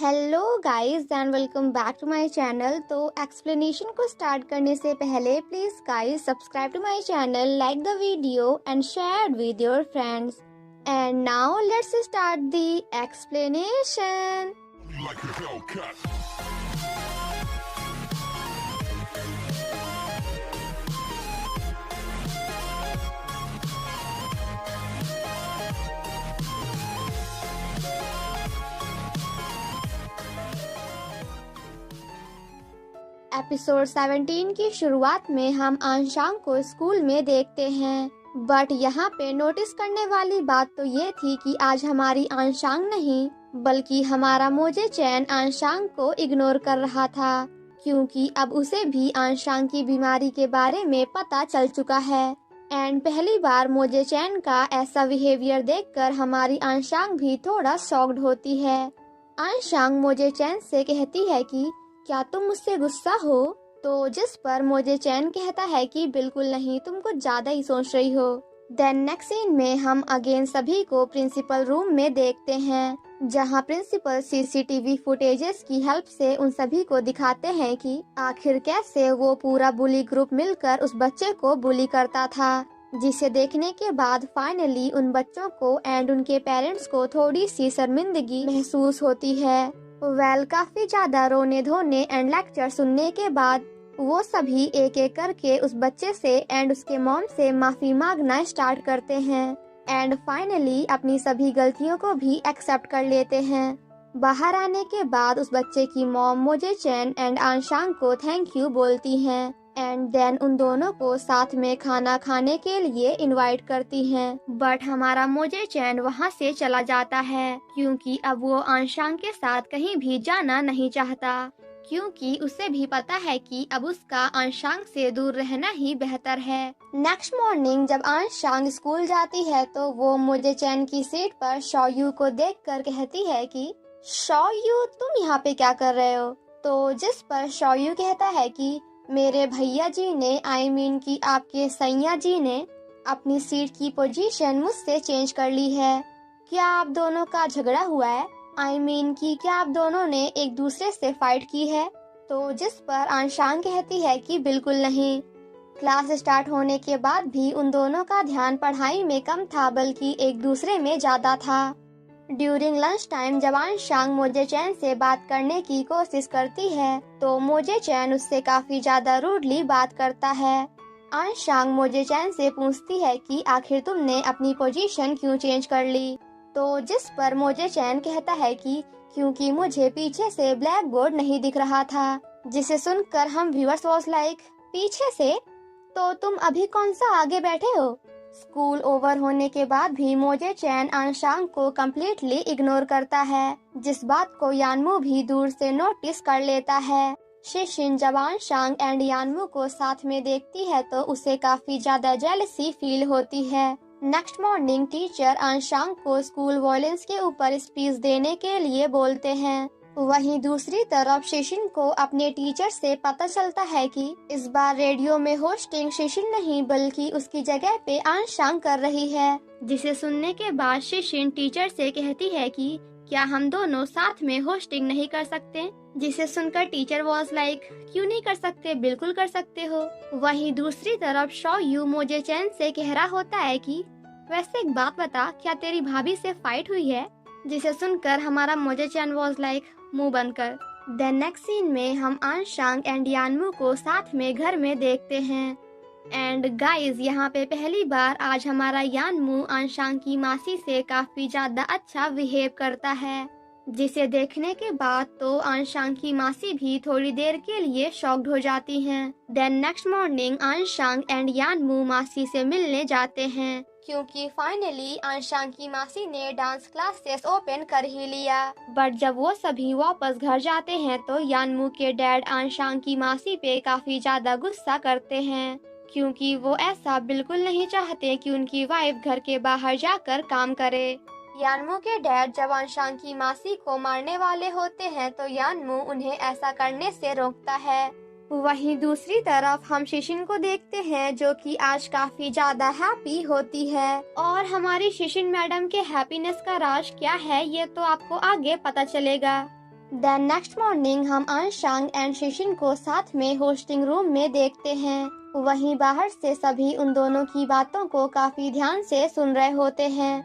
Hello guys and welcome back to my channel. तो explanation को start करने से पहले please guys subscribe to my channel, like the video and share with your friends. And now let's start the explanation. Like a Hellcat. Episode 17 की शुरुआत में हम आंशांग को स्कूल में देखते हैं, बट यहाँ पे नोटिस करने वाली बात तो ये थी कि आज हमारी आंशांग नहीं बल्कि हमारा मोजे चैन आंशांग को इग्नोर कर रहा था, क्योंकि अब उसे भी आंशांग की बीमारी के बारे में पता चल चुका है। एंड पहली बार मोजे चैन का ऐसा बिहेवियर देखकर हमारी आंशांग भी थोड़ा शॉक्ड होती है। आंशांग मोजे चैन से कहती है कि क्या तुम मुझसे गुस्सा हो? तो जिस पर मोजे चैन कहता है कि बिल्कुल नहीं, तुम कुछ ज्यादा ही सोच रही हो। देन नेक्स्ट सीन में हम अगेन सभी को प्रिंसिपल रूम में देखते हैं, जहां प्रिंसिपल सीसीटीवी फुटेजेस की हेल्प से उन सभी को दिखाते हैं कि आखिर कैसे वो पूरा बुली ग्रुप मिलकर उस बच्चे को बुली करता था, जिसे देखने के बाद फाइनली उन बच्चों को एंड उनके पेरेंट्स को थोड़ी सी शर्मिंदगी महसूस होती है। काफी ज्यादा रोने धोने एंड लेक्चर सुनने के बाद वो सभी एक एक करके उस बच्चे से एंड उसके मॉम से माफी मांगना स्टार्ट करते हैं एंड फाइनली अपनी सभी गलतियों को भी एक्सेप्ट कर लेते हैं। बाहर आने के बाद उस बच्चे की मॉम मोजे चैन एंड आंशांग को थैंक यू बोलती हैं एंड देन उन दोनों को साथ में खाना खाने के लिए इनवाइट करती हैं। बट हमारा मोजे चैन वहाँ से चला जाता है, क्योंकि अब वो आंशांग के साथ कहीं भी जाना नहीं चाहता, क्योंकि उसे भी पता है कि अब उसका आंशांग से दूर रहना ही बेहतर है। नेक्स्ट मॉर्निंग जब आंशांग स्कूल जाती है तो वो मोजे चैन की सीट पर शॉयू को देखकर कहती है कि शॉयू तुम यहाँ पे क्या कर रहे हो? तो जिस पर शॉयू कहता है कि मेरे भैया जी ने कि आपके सैया जी ने अपनी सीट की पोजीशन मुझसे चेंज कर ली है। क्या आप दोनों का झगड़ा हुआ है? कि क्या आप दोनों ने एक दूसरे से फाइट की है? तो जिस पर आंशांग कहती है कि बिल्कुल नहीं। क्लास स्टार्ट होने के बाद भी उन दोनों का ध्यान पढ़ाई में कम था बल्कि एक दूसरे में ज्यादा था। ड्यूरिंग लंच टाइम जब आंशांग मोजे चैन से बात करने की कोशिश करती है तो मोजे चैन उससे काफी ज्यादा रूडली बात करता है। आंशांग मोजे चैन से पूछती है कि आखिर तुमने अपनी पोजीशन क्यों चेंज कर ली? तो जिस पर मोजे चैन कहता है कि क्योंकि मुझे पीछे से ब्लैक बोर्ड नहीं दिख रहा था, जिसे सुनकर हम व्यूअर्स वाज लाइक पीछे से? तो तुम अभी कौन सा आगे बैठे हो? स्कूल ओवर होने के बाद भी मोजे चैन आंशांग को कम्प्लीटली इग्नोर करता है, जिस बात को यानमू भी दूर से नोटिस कर लेता है। शिशिन जब आंशांग एंड यानमू को साथ में देखती है तो उसे काफी ज्यादा जेलसी फील होती है। नेक्स्ट मॉर्निंग टीचर आंशांग को स्कूल वॉयलेंस के ऊपर स्पीच देने के लिए बोलते हैं। वहीं दूसरी तरफ शिशिन को अपने टीचर से पता चलता है कि इस बार रेडियो में होस्टिंग शिशिन नहीं बल्कि उसकी जगह पे आंशांग कर रही है, जिसे सुनने के बाद शिशिन टीचर से कहती है कि क्या हम दोनों साथ में होस्टिंग नहीं कर सकते? जिसे सुनकर टीचर वाज लाइक क्यों नहीं कर सकते, बिल्कुल कर सकते हो। वहीं दूसरी तरफ शॉयू मोजे चैन से कह रहा होता है कि वैसे एक बात बता, क्या तेरी भाभी से फाइट हुई है? जिसे सुनकर हमारा मोजे चैन वाज लाइक मुंह बंद कर। देन नेक्स्ट सीन में हम आंशांग एंड यानमू को साथ में घर में देखते हैं एंड गाइस यहाँ पे पहली बार आज हमारा यानमू आंशांग की मासी से काफी ज्यादा अच्छा बिहेव करता है, जिसे देखने के बाद तो आंशांग की मासी भी थोड़ी देर के लिए शॉक्ड हो जाती हैं। देन नेक्स्ट मॉर्निंग आंशांग एंड यानमू मासी से मिलने जाते हैं, क्योंकि फाइनली आंशांग की मासी ने डांस क्लासेस ओपन कर ही लिया। बट जब वो सभी वापस घर जाते हैं तो यानमू के डैड आंशांग की मासी पे काफी ज्यादा गुस्सा करते हैं, क्योंकि वो ऐसा बिल्कुल नहीं चाहते कि उनकी वाइफ घर के बाहर जाकर काम करे। यानमू के डैड जब आंशांग की मासी को मारने वाले होते हैं तो यानमू उन्हें ऐसा करने से रोकता है। वहीं दूसरी तरफ हम शिशिन को देखते हैं जो कि आज काफी ज्यादा हैप्पी होती है और हमारी शिशिन मैडम के हैप्पीनेस का राज क्या है ये तो आपको आगे पता चलेगा। देन नेक्स्ट मॉर्निंग हम आंशांग एंड शिशिन को साथ में होस्टिंग रूम में देखते हैं। वहीं बाहर से सभी उन दोनों की बातों को काफी ध्यान से सुन रहे होते हैं,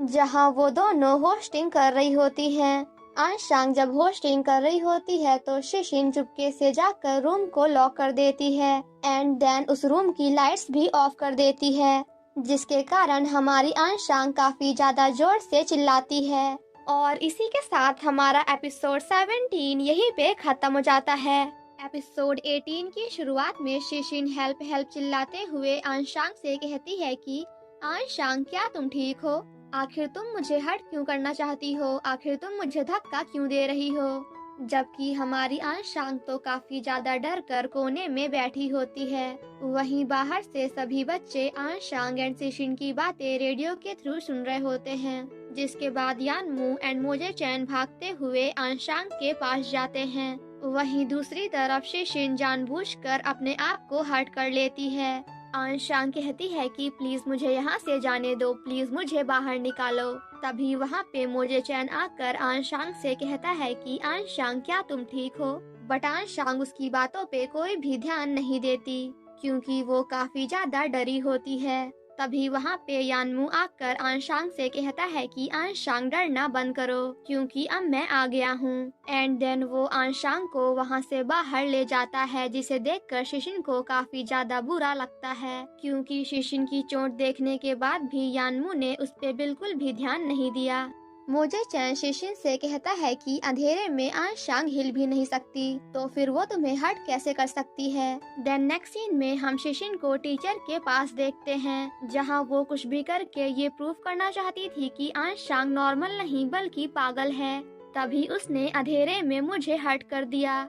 जहां वो दोनों होस्टिंग कर रही होती हैं। आंशांग जब होस्टिंग कर रही होती है तो शिशिन चुपके से जाकर रूम को लॉक कर देती है एंड देन उस रूम की लाइट्स भी ऑफ कर देती है, जिसके कारण हमारी आंशांग काफी ज्यादा जोर से चिल्लाती है। और इसी के साथ हमारा एपिसोड 17 यहीं पे खत्म हो जाता है। एपिसोड 18 की शुरुआत में शिशिन हेल्प हेल्प चिल्लाते हुए आंशांग से कहती है कि आंशांग, क्या तुम ठीक हो? आखिर तुम मुझे हर्ट क्यों करना चाहती हो? आखिर तुम मुझे धक्का क्यों दे रही हो? जबकि हमारी आंशांग तो काफी ज्यादा डर कर कोने में बैठी होती है। वहीं बाहर से सभी बच्चे आंशांग एंड शिशिन की बातें रेडियो के थ्रू सुन रहे होते हैं, जिसके बाद यानमू एंड मोजे चैन भागते हुए आंशांग के पास जाते हैं। वहीं दूसरी तरफ शिशिन जानबूझकर अपने आप को हर्ट कर लेती है। आंशांग कहती है कि प्लीज मुझे यहाँ से जाने दो, प्लीज मुझे बाहर निकालो। तभी वहाँ पे मोजे चैन आकर आंशांग से कहता है कि आंशांग, क्या तुम ठीक हो? बट आंशांग उसकी बातों पे कोई भी ध्यान नहीं देती, क्योंकि वो काफी ज्यादा डरी होती है। तभी वहाँ पे यानमू आकर आंशांग से कहता है कि आंशांग, डरना बंद करो, क्योंकि अब मैं आ गया हूँ। एंड देन वो आंशांग को वहाँ से बाहर ले जाता है, जिसे देखकर शिशिन को काफी ज्यादा बुरा लगता है, क्योंकि शिशिन की चोट देखने के बाद भी यानमू ने उस पे बिल्कुल भी ध्यान नहीं दिया। मोजे चैन शिशिन से कहता है कि अंधेरे में आंशांग हिल भी नहीं सकती, तो फिर वो तुम्हें हर्ट कैसे कर सकती है। देन नेक्स्ट सीन में हम शिशिन को टीचर के पास देखते हैं, जहां वो कुछ भी करके ये प्रूफ करना चाहती थी कि आंशांग नॉर्मल नहीं बल्कि पागल है। तभी उसने अंधेरे में मुझे हर्ट कर दिया।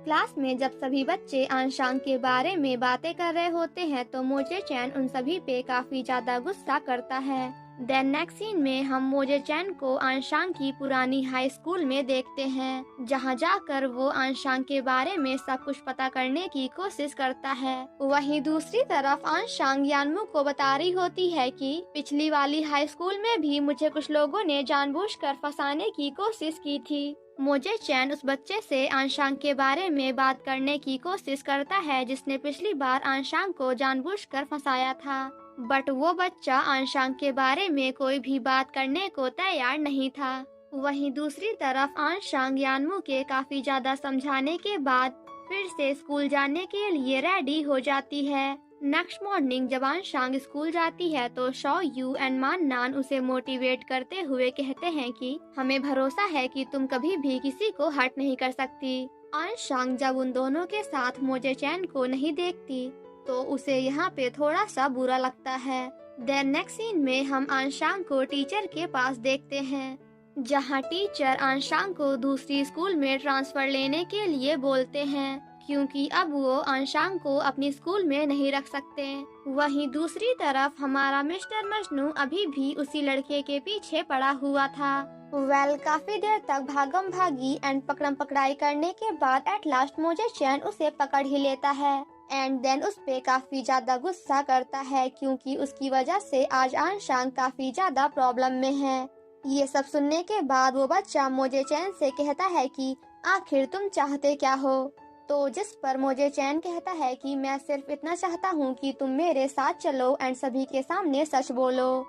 क्लास में जब सभी बच्चे आंशांग के बारे में बातें कर रहे होते हैं तो मोजे चैन उन सभी पे काफी ज्यादा गुस्सा करता है। देन नेक्स्ट सीन में हम मोजे चैन को आंशांग की पुरानी हाई स्कूल में देखते हैं, जहां जाकर वो आंशांग के बारे में सब कुछ पता करने की कोशिश करता है। वहीं दूसरी तरफ आंशांग यानमू को बता रही होती है कि पिछली वाली हाई स्कूल में भी मुझे कुछ लोगों ने जानबूझकर फंसाने की कोशिश की थी। मोजे चैन उस बच्चे से आंशांग के बारे में बात करने की कोशिश करता है, जिसने पिछली बार आंशांग को जानबूझकर फंसाया था, बट वो बच्चा आंशांग के बारे में कोई भी बात करने को तैयार नहीं था। वहीं दूसरी तरफ आंशांग यानमू के काफी ज्यादा समझाने के बाद फिर से स्कूल जाने के लिए रेडी हो जाती है। नेक्स्ट मॉर्निंग जब आंशांग स्कूल जाती है तो शॉ यू एंड मान नान उसे मोटिवेट करते हुए कहते हैं कि हमें भरोसा है कि तुम कभी भी किसी को हर्ट नहीं कर सकती। आंशांग जब उन दोनों के साथ मोजे चैन को नहीं देखती तो उसे यहाँ पे थोड़ा सा बुरा लगता है। देन नेक्स्ट सीन में हम आंशांग को टीचर के पास देखते हैं, जहाँ टीचर आंशांग को दूसरी स्कूल में ट्रांसफर लेने के लिए बोलते हैं, क्योंकि अब वो आंशांग को अपनी स्कूल में नहीं रख सकते। वहीं दूसरी तरफ हमारा मिस्टर मजनू अभी भी उसी लड़के के पीछे पड़ा हुआ था। काफी देर तक भागम भागी एंड पकड़म पकड़ाई करने के बाद एट लास्ट मोजे चैन उसे पकड़ ही लेता है एंड देन उस पे काफी ज्यादा गुस्सा करता है, क्योंकि उसकी वजह से आज आंशांग काफी ज्यादा प्रॉब्लम में है। ये सब सुनने के बाद वो बच्चा मोजे चैन से कहता है कि आखिर तुम चाहते क्या हो? तो जिस पर मोजे चैन कहता है कि मैं सिर्फ इतना चाहता हूँ कि तुम मेरे साथ चलो एंड सभी के सामने सच बोलो।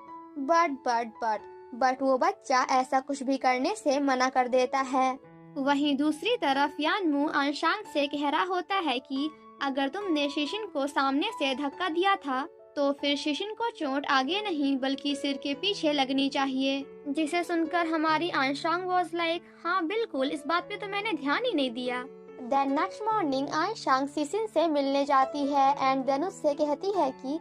बट वो बच्चा ऐसा कुछ भी करने से मना कर देता है। वहीं दूसरी तरफ यानमू आंशांग से कह रहा होता है कि अगर तुमने शिशिन को सामने से धक्का दिया था तो फिर शिशिन को चोट आगे नहीं बल्कि सिर के पीछे लगनी चाहिए। जिसे सुनकर हमारी आंशांग वाज लाइक, हाँ बिल्कुल, इस बात पे तो मैंने ध्यान ही नहीं दिया। देन नेक्स्ट मॉर्निंग आंशांग शिशिन से मिलने जाती है एंड देन उससे कहती है कि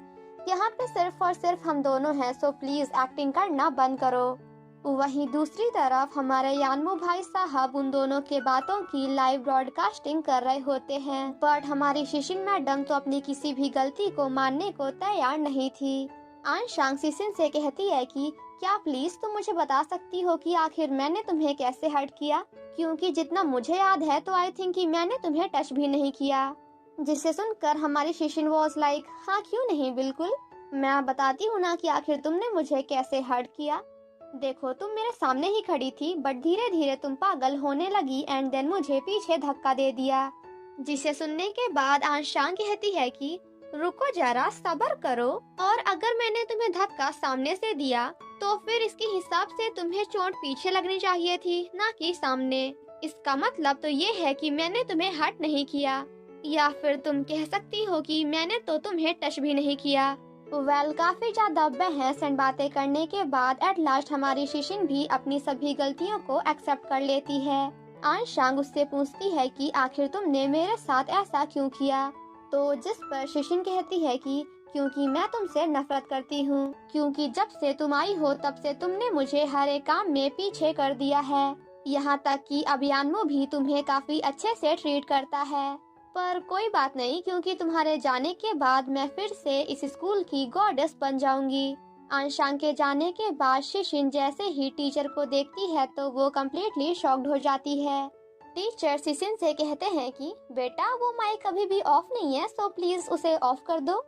यहाँ पे सिर्फ और सिर्फ हम दोनों हैं, सो प्लीज एक्टिंग करना बंद करो। वहीं दूसरी तरफ हमारे यानमू भाई साहब उन दोनों के बातों की लाइव ब्रॉडकास्टिंग कर रहे होते हैं, बट हमारी शिशिन मैडम तो अपनी किसी भी गलती को मानने को तैयार नहीं थी। आंशांग शिशिन से कहती है कि क्या प्लीज तुम मुझे बता सकती हो कि आखिर मैंने तुम्हें कैसे हर्ट किया, क्योंकि जितना मुझे याद है तो आई थिंक कि मैंने तुम्हें टच भी नहीं किया। जिसे सुनकर हमारी शिशिन वाज लाइक, हाँ क्यों नहीं, बिल्कुल मैं बताती हूँ ना कि आखिर तुमने मुझे कैसे हर्ट किया। देखो तुम मेरे सामने ही खड़ी थी बट धीरे धीरे तुम पागल होने लगी एंड देन मुझे पीछे धक्का दे दिया। जिसे सुनने के बाद आंशांग कहती है कि रुको जरा सब्र करो, और अगर मैंने तुम्हें धक्का सामने से दिया तो फिर इसके हिसाब से तुम्हें चोट पीछे लगनी चाहिए थी, ना कि सामने। इसका मतलब तो ये है कि मैंने तुम्हें हर्ट नहीं किया, या फिर तुम कह सकती हो कि मैंने तो तुम्हें टच भी नहीं किया। काफी ज्यादा बहस एंड बातें करने के बाद एट लास्ट हमारी शिशिन भी अपनी सभी गलतियों को एक्सेप्ट कर लेती है। आंशांग उससे पूछती है कि आखिर तुमने मेरे साथ ऐसा क्यों किया, तो जिस पर शिशिन कहती है कि क्योंकि मैं तुमसे नफरत करती हूँ, क्योंकि जब से तुम आई हो तब से तुमने मुझे हर एक काम में पीछे कर दिया है, यहाँ तक कि अभियानमो भी तुम्हें काफी अच्छे से ट्रीट करता है। पर कोई बात नहीं, क्योंकि तुम्हारे जाने के बाद मैं फिर से इस स्कूल की गॉडेस बन जाऊंगी। आंशांग के जाने के बाद शिशिन जैसे ही टीचर को देखती है तो वो कम्प्लीटली शॉक्ड हो जाती है। टीचर शिशिन से कहते हैं कि बेटा वो माइक अभी भी ऑफ नहीं है, सो प्लीज उसे ऑफ कर दो।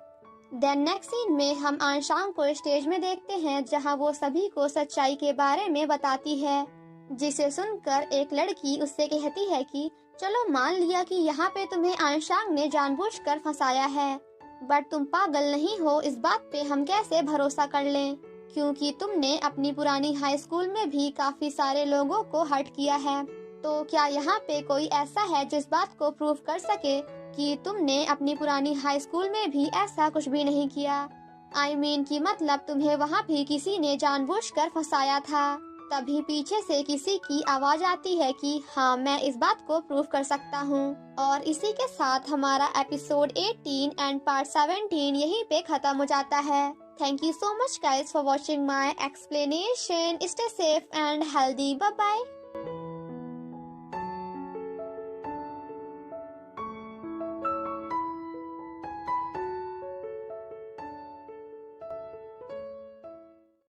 देन नेक्स्ट सीन में हम आंशांग को स्टेज में देखते हैं जहां वो सभी को सच्चाई के बारे में बताती है, जिसे सुनकर एक लड़की उससे कहती है कि चलो मान लिया कि यहाँ पे तुम्हें आंशांग ने जानबूझकर फंसाया है, बट तुम पागल नहीं हो, इस बात पे हम कैसे भरोसा कर लें, क्योंकि तुमने अपनी पुरानी हाई स्कूल में भी काफी सारे लोगों को हर्ट किया है। तो क्या यहाँ पे कोई ऐसा है जिस बात को प्रूव कर सके कि तुमने अपनी पुरानी हाई स्कूल में भी ऐसा कुछ भी नहीं किया? I mean कि मतलब तुम्हें वहाँ भी किसी ने जानबूझकर फंसाया था। तभी पीछे से किसी की आवाज आती है कि हाँ मैं इस बात को प्रूव कर सकता हूँ। और इसी के साथ हमारा एपिसोड 18 एंड पार्ट 17 यहीं पे खत्म हो जाता है। Thank you so much guys for watching my explanation. Stay safe and healthy. Bye bye.